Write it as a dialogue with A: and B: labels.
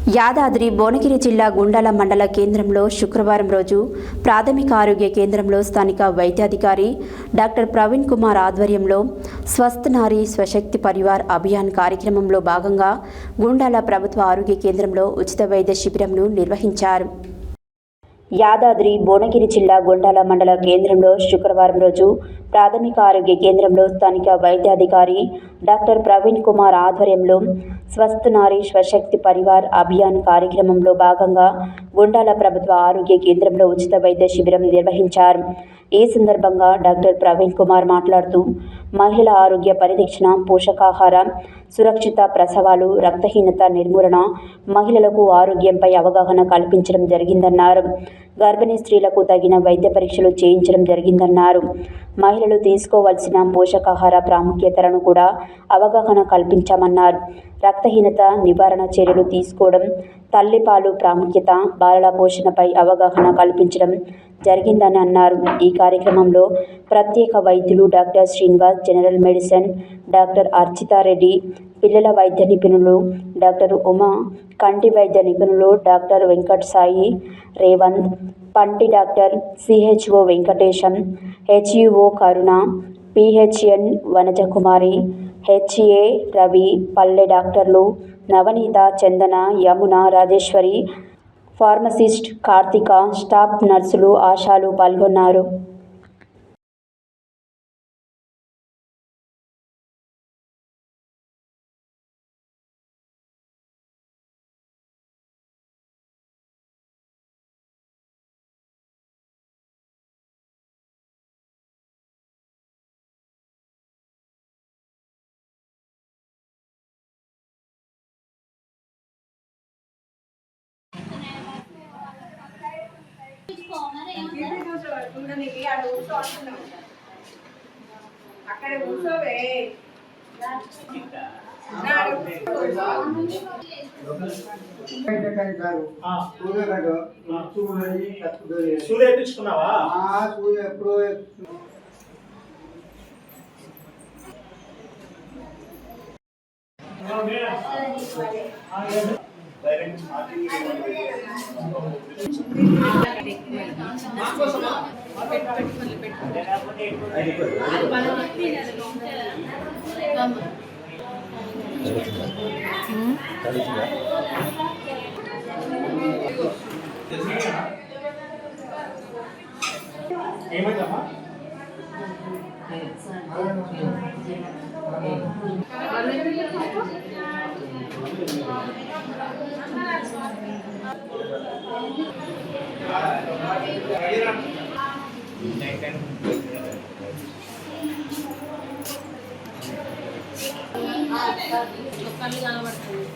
A: యాదాద్రి భువనగిరి జిల్లా గుండాల మండల కేంద్రంలో శుక్రవారం రోజు ప్రాథమిక ఆరోగ్య కేంద్రంలో స్థానిక వైద్యాధికారి డాక్టర్ ప్రవీణ్ కుమార్ ఆధ్వర్యంలో స్వస్థ్ నారీ స్వశక్తి పరివార్ అభియాన్ కార్యక్రమంలో భాగంగా గుండాల ప్రభుత్వ ఆరోగ్య కేంద్రంలో ఉచిత వైద్య శిబిరంను నిర్వహించారు. యాదాద్రి భువనగిరి జిల్లా గుండాల మండల కేంద్రంలో శుక్రవారం రోజు ప్రాథమిక ఆరోగ్య కేంద్రంలో స్థానిక వైద్యాధికారి డాక్టర్ ప్రవీణ్ కుమార్ ఆధ్వర్యంలో స్వస్థ్ నారీ స్వశక్తి పరివార్ అభియాన్ కార్యక్రమంలో భాగంగా గుండాల ప్రభుత్వ ఆరోగ్య కేంద్రంలో ఉచిత వైద్య శిబిరం నిర్వహించారు. ఈ సందర్భంగా డాక్టర్ ప్రవీణ్ కుమార్ మాట్లాడుతూ మహిళల ఆరోగ్య పరిరక్షణ, పోషకాహార, సురక్షిత ప్రసవాలు, రక్తహీనత నిర్మూలన, మహిళలకు ఆరోగ్యంపై అవగాహన కల్పించడం జరిగిందన్నారు. గర్భిణీ స్త్రీలకు తగిన వైద్య పరీక్షలు చేయించడం జరిగిందన్నారు. మహిళలు తీసుకోవాల్సిన పోషకాహార ప్రాముఖ్యతలను కూడా అవగాహన కల్పించామన్నారు. రక్తహీనత నివారణ చర్యలు తీసుకోవడం, తల్లిపాలు ప్రాముఖ్యత, బాలల పోషణపై అవగాహన కల్పించడం జరిగిందని అన్నారు. ఈ కార్యక్రమంలో ప్రత్యేక వైద్యులు doctor Srinivas, general medicine doctor Architha Reddy, పిల్లల వైద్య నిపుణులు డాక్టర్ ఉమా, కంటి వైద్య నిపుణులు డాక్టర్ వెంకట్ సాయి, రేవంత్, పంటి డాక్టర్ సిహెచ్ఓ వెంకటేశం, హెచ్యుఓ కరుణ, పిహెచ్ఎన్ వనజకుమారి, హెచ్ఏ రవి, పల్లె డాక్టర్లు నవనీత, చందన, యమున, రాజేశ్వరి, ఫార్మసిస్ట్ కార్తిక, స్టాఫ్ నర్సులు, ఆశాలు పాల్గొన్నారు.
B: అక్కడ కూర్చోవే
C: సూర్యపించుకున్నావా?
B: ఎప్పుడు
C: ఏమైందమ్మా?
D: కళ్ళు కనబడుతుంది.